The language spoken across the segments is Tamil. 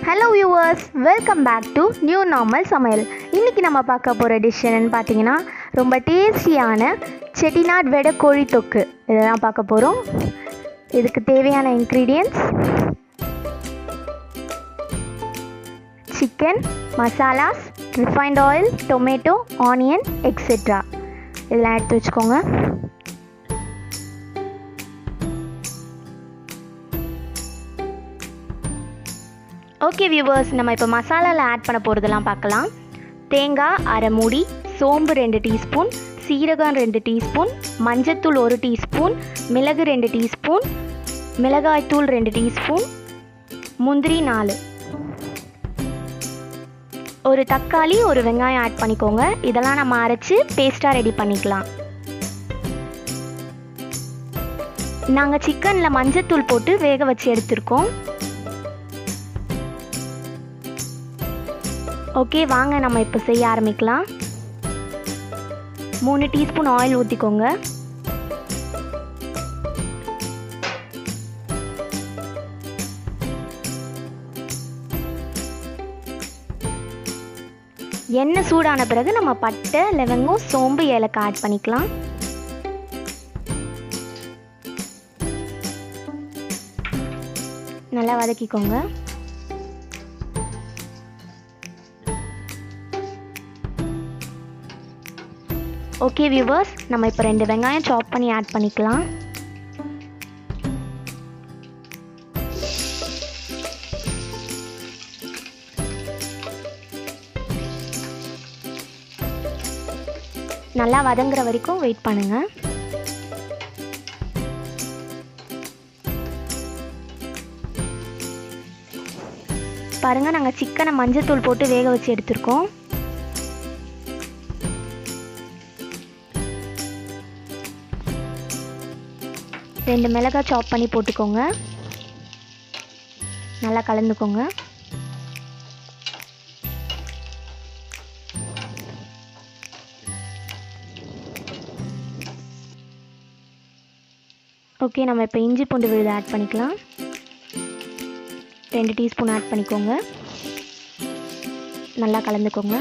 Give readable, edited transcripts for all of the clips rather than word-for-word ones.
Hello viewers, welcome back to new normal சமையல். இன்றைக்கி நம்ம பார்க்க போகிற டிஷ் என்னென்னு பார்த்தீங்கன்னா ரொம்ப டேஸ்டியான செட்டிநாட் வெடை கோழி தொக்கு. இதை தான் பார்க்க போகிறோம். இதுக்கு தேவையான ingredients: chicken, masalas, refined oil, tomato, onion etcetera. இதெல்லாம் எடுத்து வச்சுக்கோங்க. ஓகே வியூவர்ஸ், நம்ம இப்போ மசாலாவில் ஆட் பண்ண போகிறதெல்லாம் பார்க்கலாம். தேங்காய் அரை மூடி, சோம்பு 2 டீஸ்பூன், சீரகம் 2 டீஸ்பூன், மஞ்சத்தூள் 1 டீஸ்பூன், மிளகு 2 டீஸ்பூன், மிளகாய்த்தூள் 2 டீஸ்பூன், முந்திரி 4, ஒரு தக்காளி, ஒரு வெங்காயம் ஆட் பண்ணிக்கோங்க. இதெல்லாம் நம்ம அரைச்சி பேஸ்ட்டாக ரெடி பண்ணிக்கலாம். நாங்கள் சிக்கனில் மஞ்சத்தூள் போட்டு வேக வச்சு எடுத்துருக்கோம். ஓகே, வாங்க நம்ம இப்போ செய்ய ஆரம்பிக்கலாம். 3 டீஸ்பூன் ஆயில் ஊற்றிக்கோங்க. எண்ணெய் சூடான பிறகு நம்ம பட்டை, லவங்கம், சோம்பு, ஏலக்காய் ஆட் பண்ணிக்கலாம். நல்லா வதக்கிக்கோங்க. ஓகே வியூவர்ஸ், நம்ம இப்போ 2 வெங்காயம் சாப் பண்ணி ஆட் பண்ணிக்கலாம். நல்லா வதங்குற வரைக்கும் வெயிட் பண்ணுங்க. பாருங்க, நாங்கள் சிக்கனை மஞ்சத்தூள் போட்டு வேக வச்சு எடுத்துருக்கோம். ரெண்டு மிளகாய் சாப் பண்ணி போட்டுக்கோங்க. நல்லா கலந்துக்கோங்க. ஓகே, நம்ம இப்போ இஞ்சி பூண்டு விழுது ஆட் பண்ணிக்கலாம். 2 டீஸ்பூன் ஆட் பண்ணிக்கோங்க. நல்லா கலந்துக்கோங்க.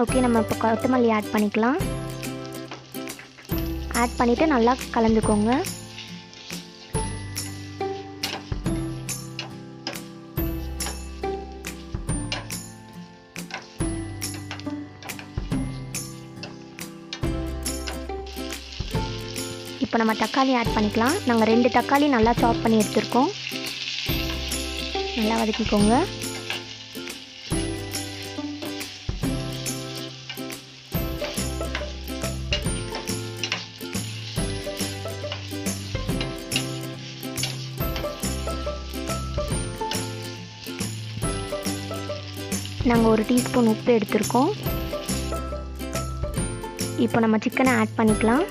ஓகே, நம்ம இப்போ கொத்தமல்லி ஆட் பண்ணிக்கலாம். ஆட் பண்ணிவிட்டு நல்லா கலந்துக்கோங்க. இப்போ நம்ம தக்காளி ஆட் பண்ணிக்கலாம். நாங்கள் 2 தக்காளி நல்லா சாப் பண்ணி எடுத்துருக்கோம். நல்லா வதக்கிக்கோங்க. நாங்கள் 1 டீஸ்பூன் உப்பு எடுத்துருக்கோம். இப்போ நம்ம சிக்கனை ஆட் பண்ணிக்கலாம்.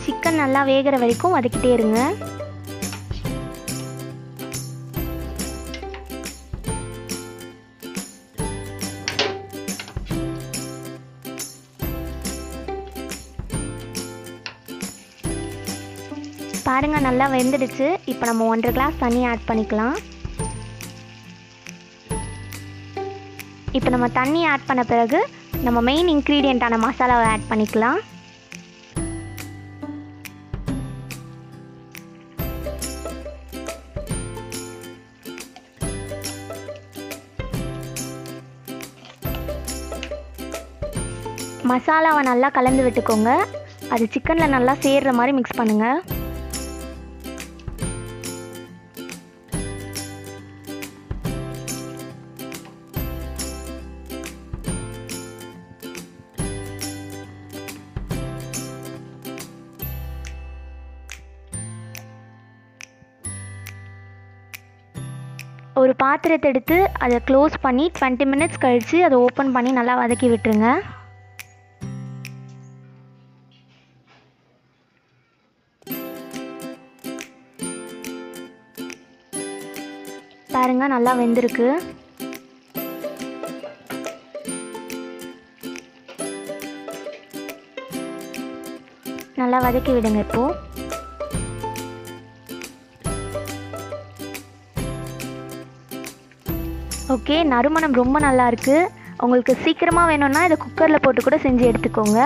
சிக்கன் நல்லா வேகிற வரைக்கும் வதக்கிட்டே இருங்க. பாருங்க, நல்லா வெந்துடுச்சு. இப்போ நம்ம 1.5 கிளாஸ் தண்ணி ஆட் பண்ணிக்கலாம். இப்போ நம்ம தண்ணி ஆட் பண்ண பிறகு நம்ம மெயின் இன்க்ரீடியண்ட்டான மசாலாவை ஆட் பண்ணிக்கலாம். மசாலாவை நல்லா கலந்து விட்டுக்கோங்க. அது சிக்கனில் நல்லா சேர்கிற மாதிரி மிக்ஸ் பண்ணுங்கள். ஒரு பாத்திரத்தை எடுத்து அதை க்ளோஸ் பண்ணி 20 மினிட்ஸ் கழித்து அதை ஓப்பன் பண்ணி நல்லா வதக்கி விட்டுருங்க. பாருங்கள், நல்லா வெந்திருக்கு. நல்லா வதக்கி விடுங்க இப்போது. ஓகே, நறுமணம் ரொம்ப நல்லா இருக்குது. உங்களுக்கு சீக்கிரமாக வேணும்னா இதை குக்கரில் போட்டு கூட செஞ்சு எடுத்துக்கோங்க.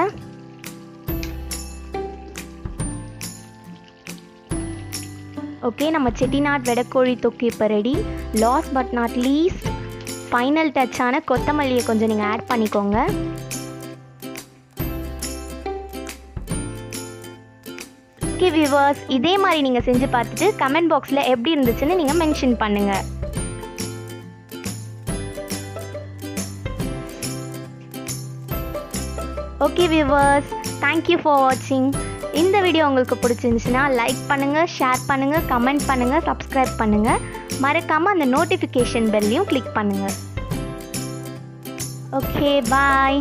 ஓகே, நம்ம செட்டிநாட் வெடக்கோழி தொக்கு இப்போ ரெடி. Last but not least final டச்சான கொத்தமல்லியை கொஞ்சம் நீங்கள் ஆட் பண்ணிக்கோங்க. ஓகே வியூவர்ஸ், இதே மாதிரி நீங்கள் செஞ்சு பார்த்துட்டு கமெண்ட் பாக்ஸில் எப்படி இருந்துச்சுன்னு நீங்கள் மென்ஷன் பண்ணுங்கள். ஓகே வியூவர்ஸ், தேங்க்யூ ஃபார் வாட்சிங். இந்த வீடியோ உங்களுக்கு பிடிச்சிருந்துச்சுன்னா லைக் பண்ணுங்கள், ஷேர் பண்ணுங்கள், கமெண்ட் பண்ணுங்கள், சப்ஸ்கிரைப் பண்ணுங்கள். மறக்காமல் அந்த நோட்டிஃபிகேஷன் பெல்லையும் கிளிக் பண்ணுங்கள். ஓகே, பாய்.